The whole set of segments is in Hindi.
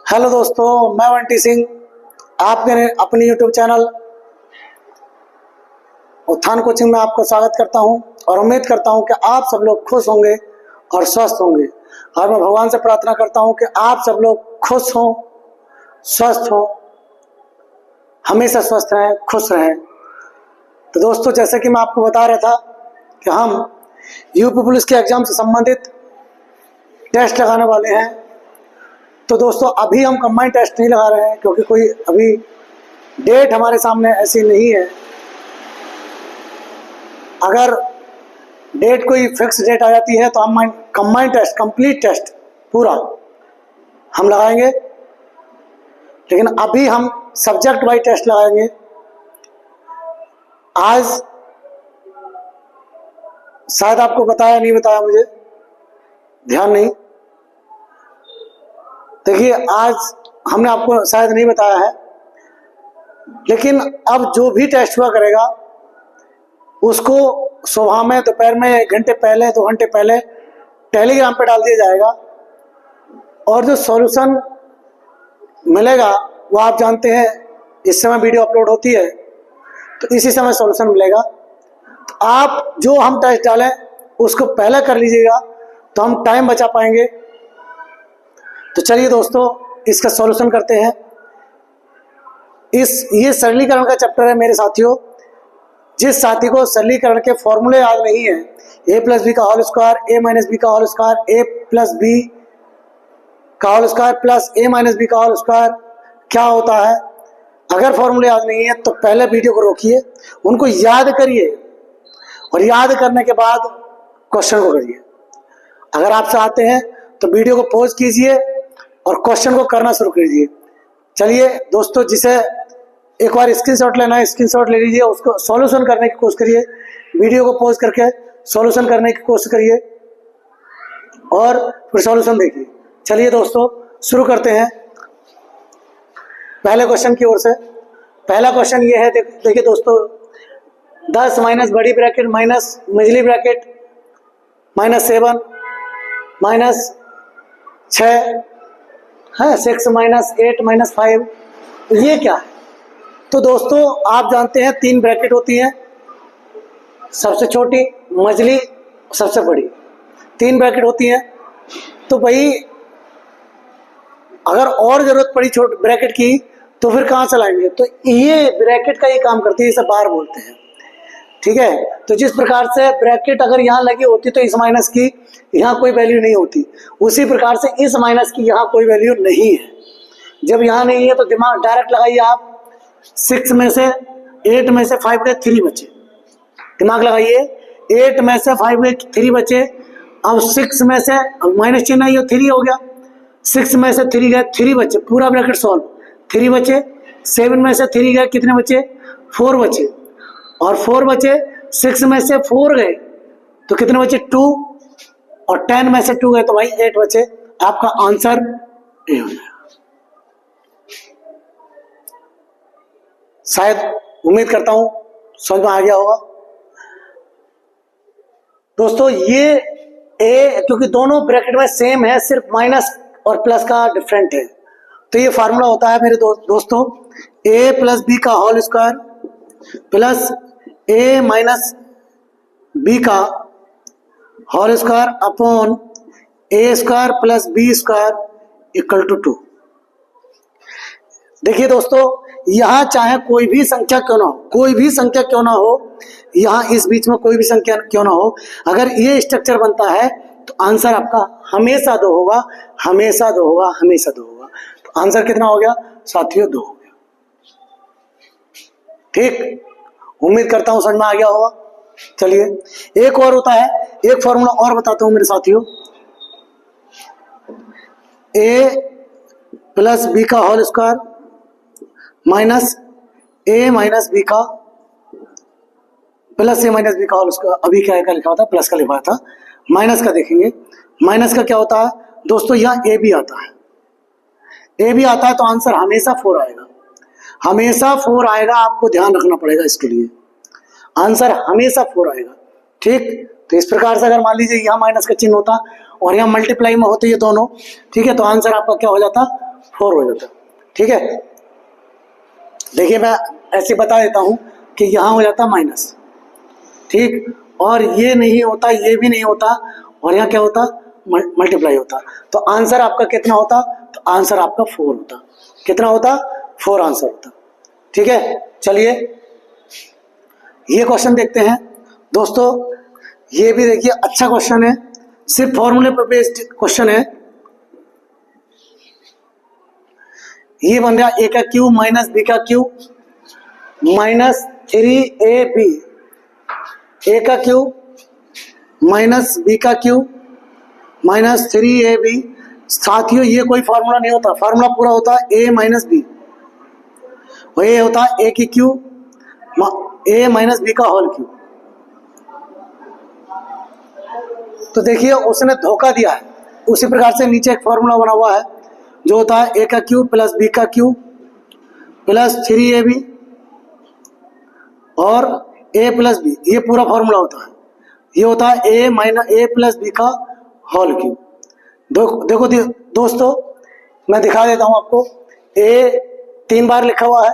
हेलो दोस्तों, मैं बंटी सिंह आपके अपने यूट्यूब चैनल उत्थान कोचिंग में आपका स्वागत करता हूं और उम्मीद करता हूं कि आप सब लोग खुश होंगे और स्वस्थ होंगे। और मैं भगवान से प्रार्थना करता हूं कि आप सब लोग खुश हों, स्वस्थ हों, हमेशा स्वस्थ रहें, खुश रहें। तो दोस्तों, जैसे कि मैं आपको बता रहा था कि हम यूपी पुलिस के एग्जाम से संबंधित टेस्ट लगाने वाले हैं। तो दोस्तों, अभी हम कंबाइंड टेस्ट नहीं लगा रहे हैं क्योंकि कोई अभी डेट हमारे सामने ऐसी नहीं है। अगर डेट कोई फिक्स डेट आ जाती है तो हम कंबाइंड टेस्ट, कंप्लीट टेस्ट पूरा हम लगाएंगे, लेकिन अभी हम सब्जेक्ट वाइज टेस्ट लगाएंगे। आज शायद आपको बताया नहीं बताया, मुझे ध्यान नहीं। देखिए, आज हमने आपको शायद नहीं बताया है, लेकिन अब जो भी टेस्ट हुआ करेगा उसको सुबह में, दोपहर में, 1 घंटे पहले, 2 घंटे पहले टेलीग्राम पे डाल दिया जाएगा। और जो सॉल्यूशन मिलेगा वो आप जानते हैं, इस समय वीडियो अपलोड होती है तो इसी समय सॉल्यूशन मिलेगा। तो आप जो हम टेस्ट डालें उसको पहले कर लीजिएगा तो हम टाइम बचा पाएंगे। तो चलिए दोस्तों, इसका सॉल्यूशन करते हैं। ये सरलीकरण का चैप्टर है मेरे साथियों। जिस साथी को सरलीकरण के फॉर्मूले याद नहीं है, a प्लस बी का whole square, a minus B का whole square, a plus B का whole square plus a minus B का होल स्क्वायर क्या होता है, अगर फॉर्मूले याद नहीं है तो पहले वीडियो को रोकिए, उनको याद करिए और याद करने के बाद क्वेश्चन को करिए। अगर आपसे आते हैं तो वीडियो को पॉज कीजिए और क्वेश्चन को करना शुरू कीजिए। चलिए दोस्तों, जिसे एक बार स्क्रीनशॉट लेना है स्क्रीनशॉट ले लीजिए, उसको सॉल्यूशन करने की कोशिश करिए, वीडियो को पॉज करके सॉल्यूशन करने की कोशिश करिए और फिर सॉल्यूशन देखिए। चलिए दोस्तों, शुरू करते हैं पहले क्वेश्चन की ओर से। पहला क्वेश्चन ये है, देखिए दोस्तों, 10 माइनस बड़ी ब्रैकेट माइनस मझली ब्रैकेट माइनस 7 माइनस 6 है 6 माइनस 8 माइनस 5, ये क्या है? तो दोस्तों, आप जानते हैं 3 ब्रैकेट होती हैं, सबसे छोटी, मझली, सबसे बड़ी, 3 ब्रैकेट होती हैं। तो भाई अगर और जरूरत पड़ी छोटी ब्रैकेट की तो फिर कहाँ से लाएंगे? तो ये ब्रैकेट का ये काम करती है, इसे बार बोलते हैं, ठीक है। तो जिस प्रकार से ब्रैकेट अगर यहाँ लगी होती तो इस माइनस की यहाँ कोई वैल्यू नहीं होती, उसी प्रकार से इस माइनस की यहाँ कोई वैल्यू नहीं है। जब यहाँ नहीं है तो दिमाग डायरेक्ट लगाइए आप, 6 में से 8 में से 5 गए, 3 बचे। दिमाग लगाइए, 8 में से 5 गए, 3 बचे। अब 6 में से माइनस चिन्ह है, 3 हो गया, 6 में से 3 गए, 3 बचे, पूरा ब्रैकेट सॉल्व, 3 बचे। 7 में से 3 गए, कितने बचे? 4 बचे। और 4 बचे, 6 में से 4 गए तो कितने बचे? 2। और 10 में से 2 गए तो भाई 8 बचे। आपका आंसर ए हो जाएगा। शायद, उम्मीद करता हूं समझ में आ गया होगा दोस्तों। ये ए, क्योंकि दोनों ब्रैकेट में सेम है, सिर्फ माइनस और प्लस का डिफरेंट है, तो ये फार्मूला होता है मेरे दोस्तों, a प्लस बी का whole square plus a minus B का whole square upon a square plus B square equal to 2। देखिए दोस्तों, यहाँ चाहे कोई भी संख्या क्यों ना हो, कोई भी संख्या क्यों ना हो, यहाँ इस बीच में कोई भी संख्या क्यों ना हो, अगर ये स्ट्रक्चर बनता है तो आंसर आपका हमेशा 2 होगा, हमेशा 2 होगा, हमेशा 2 होगा। तो आंसर कितना हो गया साथियों? 2 हो गया। ठीक, उम्मीद करता हूं समझ में आ गया होगा। चलिए, एक और होता है, एक फॉर्मूला और बताता हूं मेरे साथियों, a प्लस बी का whole square minus a minus B का प्लस a माइनस बी का होल स्क्वायर। अभी क्या लिखा था? प्लस का लिखा था, माइनस का देखेंगे। माइनस का क्या होता है दोस्तों? यहाँ a भी आता है, a भी आता है तो आंसर हमेशा 4 आएगा, हमेशा 4 आएगा। आपको ध्यान रखना पड़ेगा इसके लिए, आंसर हमेशा 4 आएगा। ठीक, तो इस प्रकार से अगर मान लीजिए यहाँ माइनस का चिन्ह होता और यहाँ मल्टीप्लाई में होते ये दोनों, ठीक है, तो आंसर आपका क्या हो जाता? 4 हो जाता। ठीक है, देखिए मैं ऐसे बता देता हूं कि यहाँ हो जाता माइनस, ठीक, और ये नहीं होता, ये भी नहीं होता, और यहाँ क्या होता, मल्टीप्लाई होता। तो आंसर आपका कितना होता, तो आंसर आपका 4 होता। कितना होता, 4 आंसर होता। ठीक है, चलिए ये क्वेश्चन देखते हैं दोस्तों। ये भी देखिए अच्छा क्वेश्चन है, सिर्फ फॉर्मूले पर बेस्ड क्वेश्चन है। ये बन रहा ए का क्यूब माइनस बी का क्यूब माइनस 3ab, ए का क्यूब माइनस बी का क्यूब माइनस 3ab। साथियों ये कोई फार्मूला नहीं होता, फार्मूला पूरा होता है a माइनस बी, और ये होता है a की क्यूब a माइनस बी का होल क्यूब। तो देखिए उसने धोखा दिया है। उसी प्रकार से नीचे एक फार्मूला बना हुआ है जो होता है a का क्यूब प्लस बी का क्यूब प्लस 3ab और a प्लस बी, ये पूरा फार्मूला होता है। ये होता है a minus a plus B का होल क्यूब। देखो दोस्तों मैं दिखा देता हूं आपको। a 3 बार लिखा हुआ है,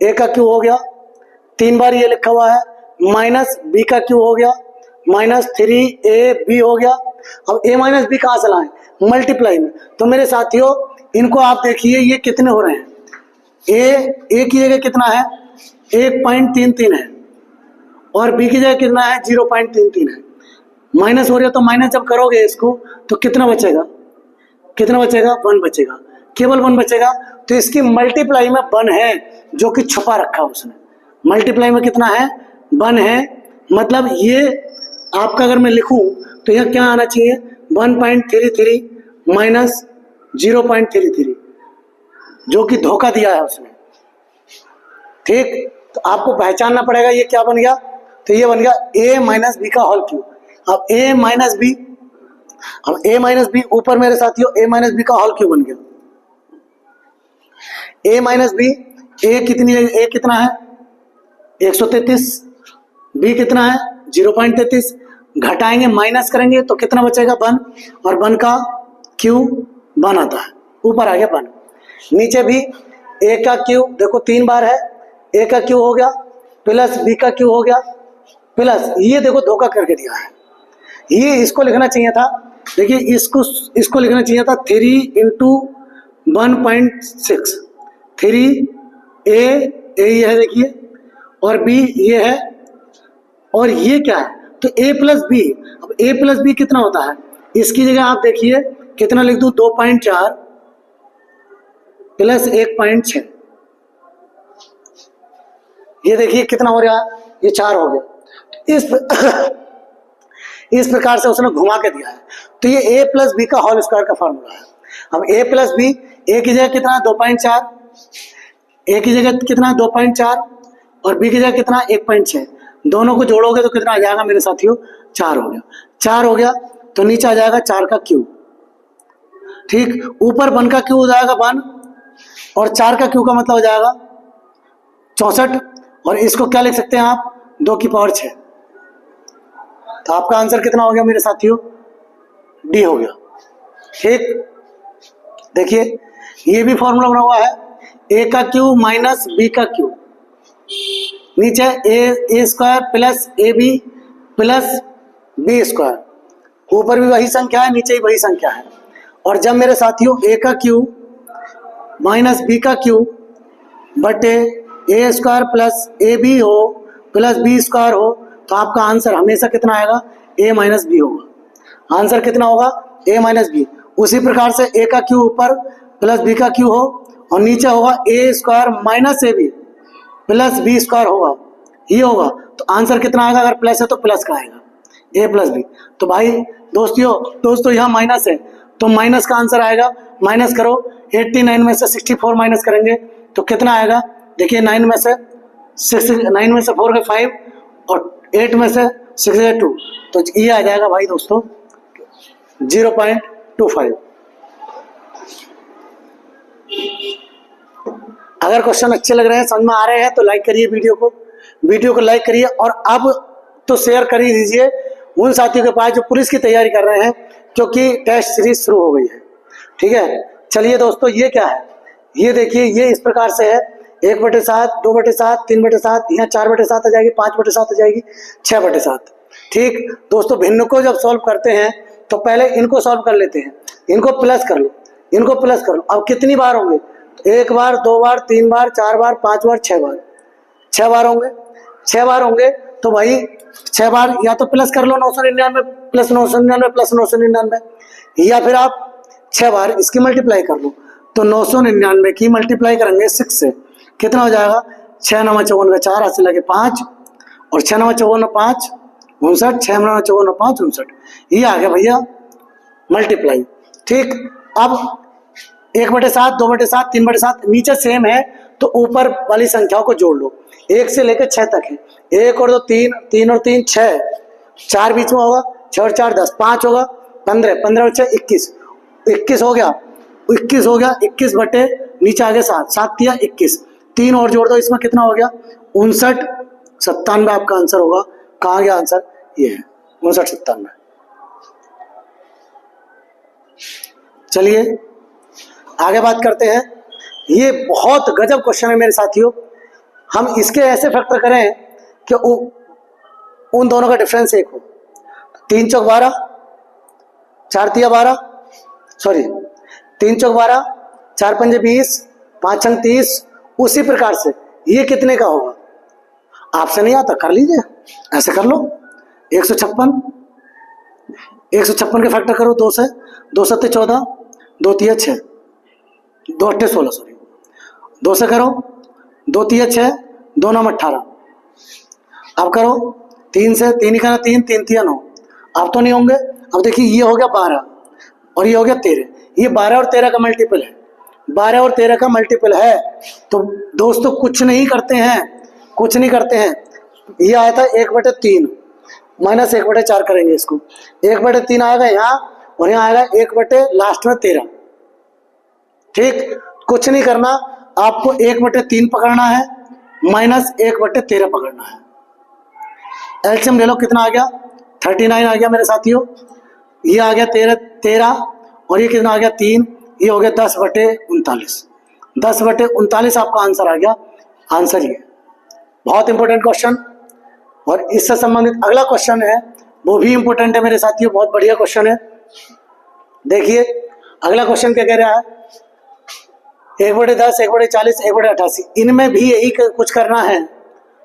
a का क्यूब हो गया, 3 बार ये लिखा हुआ है, माइनस b का क्यूब हो गया, माइनस 3ab हो गया। अब a माइनस बी कहाँ से लाएं, मल्टीप्लाई में। तो मेरे साथियों इनको आप देखिए ये कितने हो रहे हैं, a की जगह कितना है 1.33 है और b की जगह कितना है 0.33 है। माइनस हो रहा है तो माइनस जब करोगे इसको तो कितना बचेगा, कितना बचेगा, 1 बचेगा, केवल 1 बचेगा। तो इसकी मल्टीप्लाई में 1 है जो कि छुपा रखा है उसने। मल्टीप्लाई में कितना है, 1 है। मतलब ये आपका अगर मैं लिखूं तो यह क्या आना चाहिए 1.33 माइनस 0.33, जो कि धोखा दिया है उसने। ठीक, तो आपको पहचानना पड़ेगा ये क्या बन गया। तो ये बन गया a माइनस बी का होल क्यूब। अब a माइनस बी, अब a माइनस बी ऊपर मेरे साथियों a माइनस बी का होल क्यूब बन गया। a माइनस बी, a कितनी है, a कितना है 133, b कितना है 0.33, घटाएंगे माइनस करेंगे तो कितना बचेगा 1, और 1 का क्यूब 1 आता है, ऊपर आ गया 1। नीचे भी a का क्यूब देखो 3 बार है, a का क्यूब हो गया प्लस b का क्यूब हो गया प्लस, ये देखो धोखा करके दिया है। ये इसको लिखना चाहिए था, देखिए इसको लिखना चाहिए था 3 इंटू 1.6, 3a ये है देखिए, और b ये है, और ये क्या है तो a प्लस बी। अब a प्लस बी कितना होता है, इसकी जगह आप देखिए कितना लिख दूं 2.4 प्लस 1.6, ये देखिए कितना हो रहा है, ये 4 हो गया। इस प्रकार से उसने घुमा के दिया है। तो ये a प्लस बी का होल स्क्वायर का फॉर्मूला है। अब a प्लस बी, a की जगह कितना 2.4, a की जगह कितना 2.4 और b की जगह कितना 1.6, दोनों को जोड़ोगे तो कितना आ जाएगा मेरे साथियों 4 हो गया। 4 हो गया तो नीचे आ जाएगा 4 का क्यूब। ठीक, ऊपर 1 का क्यूब हो जाएगा 1 और 4 का क्यूब का मतलब हो जाएगा 64, और इसको क्या लिख सकते हैं आप 2 की पावर 6। तो आपका आंसर कितना हो गया मेरे साथियों, डी हो गया। ठीक, देखिए ये भी फॉर्मूला बना हुआ है, a का क्यूब माइनस b का क्यूब, नीचे a square plus ab plus b square, ऊपर भी वही संख्या है नीचे भी वही संख्या है। और जब मेरे साथियों a का क्यूब माइनस b का क्यूब बटे a स्क्वायर प्लस ab हो प्लस b स्क्वायर हो तो आपका आंसर हमेशा कितना आएगा a माइनस बी होगा। आंसर कितना होगा a माइनस बी। उसी प्रकार से a का क्यूब ऊपर प्लस b का क्यूब हो और नीचे होगा a square minus ab plus B square होगा, ये होगा। तो आंसर कितना आएगा, अगर प्लस है तो प्लस का आएगा a प्लस बी। तो भाई दोस्तों यहाँ माइनस है तो माइनस का आंसर आएगा, माइनस करो 89 में से 64 माइनस करेंगे तो कितना आएगा, देखिए 9 में से 4 के 5 और 8 में से 6 के 2, तो ये आ जाएगा भाई दोस्तों 0.25। अगर क्वेश्चन अच्छे लग रहे हैं, समझ में आ रहे हैं तो लाइक करिए वीडियो को लाइक करिए, और अब तो शेयर कर ही दीजिए उन साथियों के पास जो पुलिस की तैयारी कर रहे हैं, क्योंकि टेस्ट सीरीज शुरू हो गई है। ठीक है, चलिए दोस्तों, ये क्या है, ये देखिए, ये इस प्रकार से है 1/7, 2/7, 3/7, यहाँ 4/7 आ जाएगी, 5/7 आ जाएगी, 6/7। ठीक दोस्तों, भिन्न को जब सॉल्व करते हैं तो पहले इनको सॉल्व कर लेते हैं, इनको प्लस कर लो, इनको प्लस कर लो। अब कितनी बार होंगे, 1 बार, 2 बार, 3 बार, 4 बार, 5 बार, 6 बार, 6 बार होंगे। 6 बार होंगे तो भाई 6 बार या तो प्लस कर लो 999 प्लस 999 प्लस 999, या फिर आप 6 बार इसकी मल्टीप्लाई कर लो। तो 999 की मल्टीप्लाई करेंगे 6 से, कितना हो जाएगा, 6 9 54 4 8 से लगे 5 और 6 9 54 5 59, 6 9 54 5 59, ये आ गया भैया मल्टीप्लाई। ठीक, अब 1/7, 2/7, 3/7 नीचे सेम है तो ऊपर वाली संख्याओं को जोड़ लो। 1 से लेकर 6 तक है, 1 और 2 3, 3 और 3 6, 4 बीच में होगा, 6 और 4 10, 5 होगा 15, 15 और 6 21, 21 हो गया, 21 हो गया, 21 बटे नीचे आ गया 7, 7 दिया 21, 3 और जोड़ दो इसमें, कितना हो गया 59, 97 आपका आंसर होगा। कहाँ गया आंसर, ये है 59 97। चलिए आगे बात करते हैं, ये बहुत गजब क्वेश्चन है मेरे साथियों। हम इसके ऐसे फैक्टर करें कि उन दोनों का डिफरेंस 1 हो। 3 चौक 12, 4 तिया 12, सॉरी 3 चौक 12, 4 पंजे 20, 5 छंग 30। उसी प्रकार से ये कितने का होगा, आपसे नहीं आता, कर लीजिए, ऐसे कर लो। 156, 156 के फैक्टर करो 2 से, 2 7 14, 2 तिया 6, 2 8 16, सॉरी 2 से करो, 2 तिया 6, 2 9 18। अब करो 3 से, 3 ही करना 3, 3 तिया 9। अब तो नहीं होंगे। अब देखिए ये हो गया 12 और ये हो गया 13, ये 12 और 13 का मल्टीपल है, 12 और 13 का मल्टीपल है। तो दोस्तों कुछ नहीं करते हैं, कुछ नहीं करते हैं। ये आया था 1/3 माइनस 1/4 करेंगे इसको, 1/3 आएगा यहाँ और यहाँ आएगा 1 लास्ट में 13। ठीक, कुछ नहीं करना, आपको 1/3 पकड़ना है माइनस 1/13 पकड़ना है। एलसीएम ले लो, कितना आ गया 39 आ गया मेरे साथियों। ये आ गया 13 और ये कितना आ गया 3, ये हो गया 10/39। 10/39 आपका आंसर आ गया। आंसर ये बहुत इंपॉर्टेंट क्वेश्चन, और इससे संबंधित अगला क्वेश्चन है वो भी इंपॉर्टेंट है मेरे साथियों, बहुत बढ़िया क्वेश्चन है। देखिए अगला क्वेश्चन क्या कह रहा है, 1/10, 1/40, 1/88, इनमें भी यही कुछ करना है,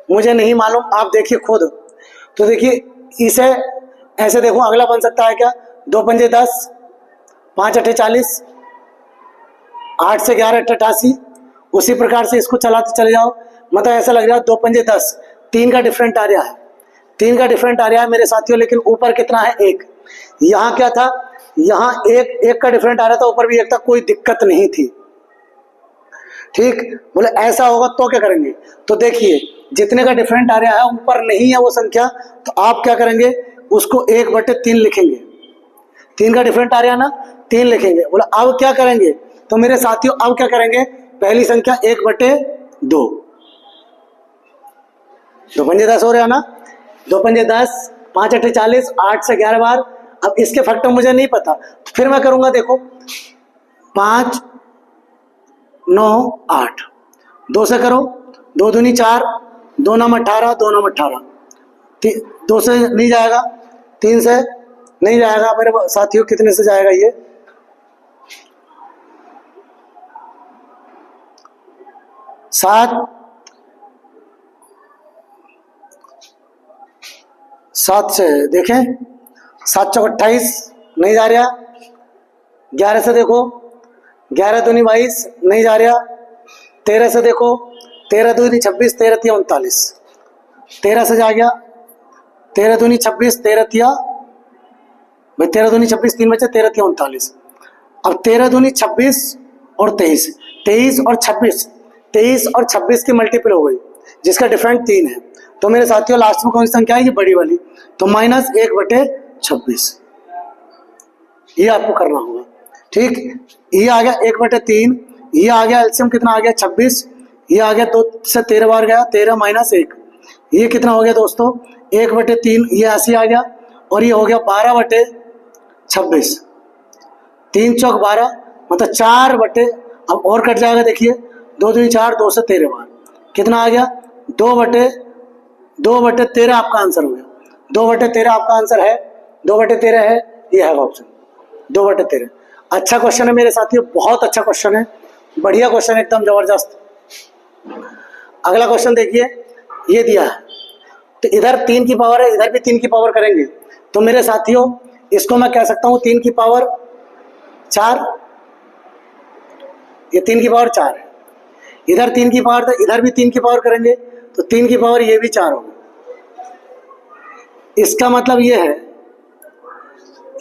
मुझे नहीं मालूम, आप देखिए खुद। तो देखिए इसे ऐसे देखो, अगला बन सकता है क्या, 2 पंजे 10, 5 8 40, 8 से 11 88। उसी प्रकार से इसको चलाते चले जाओ, मतलब ऐसा लग रहा है 2 पंजे 10, 3 का डिफरेंट आ रहा है, 3 का डिफरेंट आ रहा है मेरे साथियों, लेकिन ऊपर कितना है 1। यहाँ क्या था, यहाँ एक का डिफरेंट आ रहा था, ऊपर भी 1 था, कोई दिक्कत नहीं थी। ठीक, बोले ऐसा होगा तो क्या करेंगे, तो देखिए जितने का डिफरेंट आ रहा है ऊपर नहीं है वो संख्या, तो आप क्या करेंगे, उसको 1/3 लिखेंगे। 3 का डिफरेंट आ रहा है ना, 3 लिखेंगे। बोला अब क्या करेंगे, तो मेरे साथियों अब क्या करेंगे, पहली संख्या 1/2, 2 पंजे 10 हो रहा है ना, 2 पंजे 10, 5 8 40, 8 से 11 बार। अब इसके फैक्टर मुझे नहीं पता, तो फिर मैं करूंगा, देखो 5 9 8, 2 से करो, 2 दूनी 4, 2 9 18, 2 9 18, 2 से नहीं जाएगा, 3 से नहीं जाएगा मेरे साथियों, कितने से जाएगा ये, 7 से देखें, 7 चौक 28 नहीं जा रहा, 11 से देखो, 11 दूनी 22 नहीं जा रहा, 13 से देखो, 13 दूनी 26, 13 तिया 39, 13 से जा गया, 13 दूनी 26, 13 तिया भाई 13 दूनी 26, 3 बचे, 13 तिया 39। अब 13 दूनी 26 और 23, 23 और 26, 23 और 26 की मल्टीपल हो गई, जिसका डिफरेंट 3 है। तो मेरे साथियों लास्ट में कौन सी संख्या है, ये बड़ी वाली, तो माइनस 1/26, ये आपको करना होगा। ठीक, ये आ गया 1/3, ये आ गया एलसीएम कितना आ गया 26, ये आ गया 2 से 13 बार गया, 13 माइनस 1, ये कितना हो गया दोस्तों 1/3, ये ऐसे आ गया, और ये हो गया 12/26, 3 चौक 12, मतलब 4 बटे, अब और कट जाएगा, देखिए 2 दूनी 4, 2 से 13 बार कितना आ गया, 2 बटे 13 आपका आंसर हो गया। 2 बटे 13 आपका आंसर है, 2 बटे 13 है, ये है ऑप्शन 2 बटे 13। अच्छा क्वेश्चन है मेरे साथियों, बहुत अच्छा क्वेश्चन है, बढ़िया क्वेश्चन है, एकदम जबरदस्त। अगला क्वेश्चन देखिए, ये दिया है तो इधर 3 की पावर है, इधर भी 3 की पावर करेंगे तो मेरे साथियों इसको मैं कह सकता हूं 3 की पावर 4, ये 3 की पावर 4 है। इधर 3 की पावर, तो इधर भी 3 की पावर करेंगे तो 3 की पावर ये भी 4 होगी। इसका मतलब ये है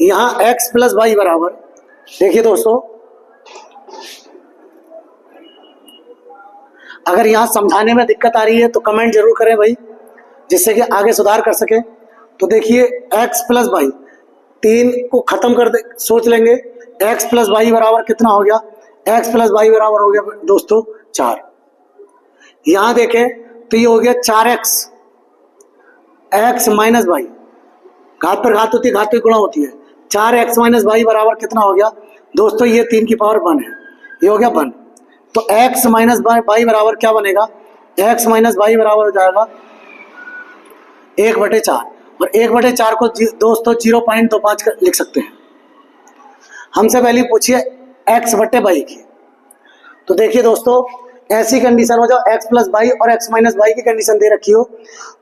यहां x प्लस वाई बराबर, देखिए दोस्तों अगर यहां समझाने में दिक्कत आ रही है तो कमेंट जरूर करें भाई, जिससे कि आगे सुधार कर सके। तो देखिए x प्लस वाई, 3 को खत्म कर दे, सोच लेंगे x प्लस वाई बराबर कितना हो गया, x प्लस वाई बराबर हो गया दोस्तों 4। यहां देखें तो ये हो गया 4x, x माइनस वाई, घात पर घात होती है, घात पर गुणा होती है, 4x माइनस वाई बराबर कितना हो गया दोस्तों, ये 3 की पावर 1 है, ये हो गया 1। तो x माइनस वाई बराबर क्या बनेगा, x माइनस वाई बराबर हो जाएगा 1/4, और 1/4 को दोस्तों 0.25 लिख सकते हैं। हमसे पहले पूछिए x बटे वाई की, तो देखिए दोस्तों ऐसी कंडीशन हो, जाओ x प्लस वाई और x माइनस वाई की कंडीशन दे रखी हो,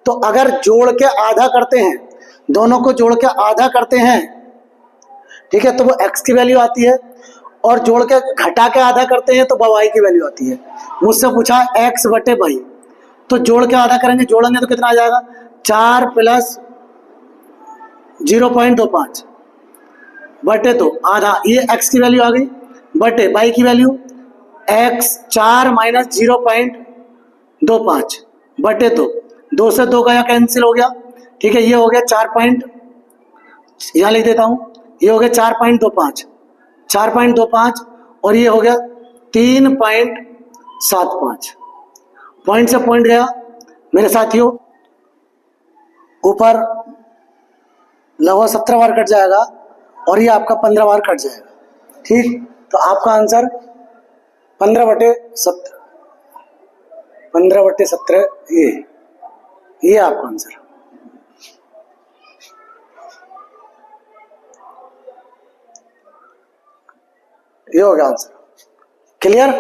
तो अगर जोड़ के आधा करते हैं, दोनों को जोड़ के आधा करते हैं, ठीक है, तो वो x की वैल्यू आती है, और जोड़ के घटा के आधा करते हैं तो y की वैल्यू आती है। मुझसे पूछा x बटे वाई, तो जोड़ के आधा करेंगे, जोड़ेंगे तो कितना आ जाएगा, 4 प्लस 0.25 बटे 2 आधा, ये x की वैल्यू आ गई, बटे y की वैल्यू x 4 माइनस 0.25 बटे 2, 2 से 2 का कैंसिल हो गया, ठीक है, ये हो गया 4 यहाँ लिख देता हूं, ये हो गया 4.25 और ये हो गया 3.75, पॉइंट से पॉइंट गया मेरे साथियों, ऊपर लगभग 17 बार कट जाएगा और ये आपका 15 बार कट जाएगा, ठीक। तो आपका आंसर 15/17, ये आपका आंसर। ये हो गया आंसर, क्लियर।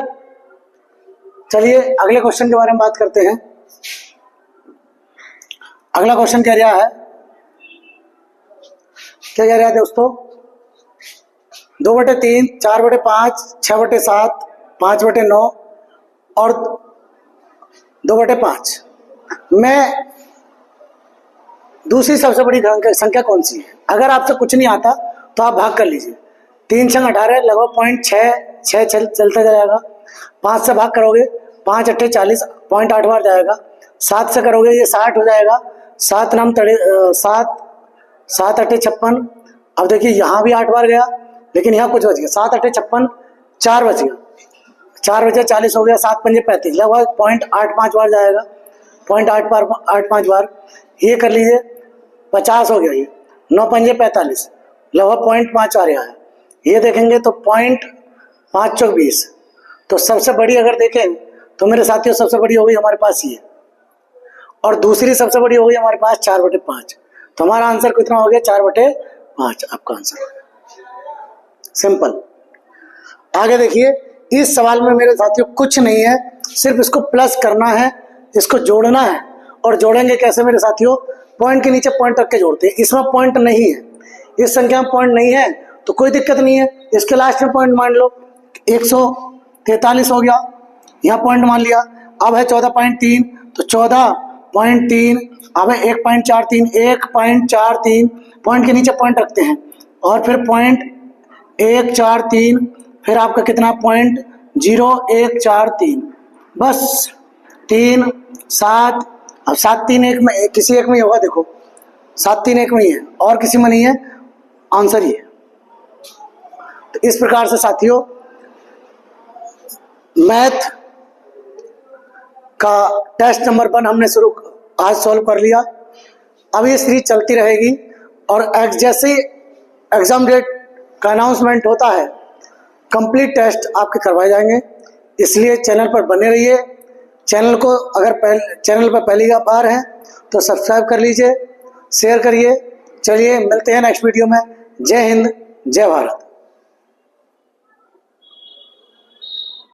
चलिए अगले क्वेश्चन के बारे में बात करते हैं। अगला क्वेश्चन क्या रहा है, क्या कह रहा है दोस्तों, 2/3, 4/5, 6/7, 5/9 और 2/5 में दूसरी सबसे बड़ी संख्या कौन सी है। अगर आपसे कुछ नहीं आता तो आप भाग कर लीजिए, 3 × 18 लगभग 0.6 चलता जाएगा, 5 से भाग करोगे 5 × 8 = 40, 0.8 बार जाएगा, 7 से करोगे ये 60 हो जाएगा, 7 × 8 = 56। अब देखिए यहाँ भी 8 बार गया, लेकिन यहाँ कुछ बच गया, 7 × 8 = 56, 4 बच गया, 4 बचे 40 हो गया, 7 × 5 = 35, लगभग 0.85 बार जाएगा, 0.85 बार, ये कर लीजिए 50 हो गया, ये 9 × 5 = 45, लगभग 0.5 आ रहा है। ये देखेंगे तो 0.5 × 20, तो सबसे बड़ी अगर देखें तो मेरे साथियों सबसे बड़ी हो गई हमारे पास ये, और दूसरी सबसे बड़ी हो गई हमारे पास 4/5, तो हमारा आंसर कितना हो गया, 4/5 आपका आंसर, सिंपल। आगे देखिए, इस सवाल में मेरे साथियों कुछ नहीं है, सिर्फ इसको प्लस करना है, इसको जोड़ना है, और जोड़ेंगे कैसे मेरे साथियों, पॉइंट के नीचे पॉइंट रख के जोड़ते हैं। इसमें पॉइंट नहीं है, इस संख्या में पॉइंट नहीं है तो कोई दिक्कत नहीं है, इसके लास्ट में पॉइंट मान लो, 143 हो गया, यहाँ पॉइंट मान लिया। अब है 14.3, तो 14.3, अब है 1.43, पॉइंट के नीचे पॉइंट रखते हैं, और फिर 0.143, फिर आपका कितना 0.0143, बस 3, 7, अब 7, 3, 1 में किसी एक में होगा, देखो 7, 3, 1 में ही है, और किसी में नहीं है, आंसर ही है। तो इस प्रकार से साथियों मैथ का टेस्ट नंबर 1 हमने आज सॉल्व कर लिया। अब ये सीरीज चलती रहेगी, और जैसे ही एग्जाम डेट का अनाउंसमेंट होता है, कंप्लीट टेस्ट आपके करवाए जाएंगे। इसलिए चैनल पर बने रहिए। चैनल को अगर चैनल पर पहली बार हैं तो सब्सक्राइब कर लीजिए, शेयर करिए। चलिए मिलते हैं नेक्स्ट वीडियो में। जय हिंद, जय भारत।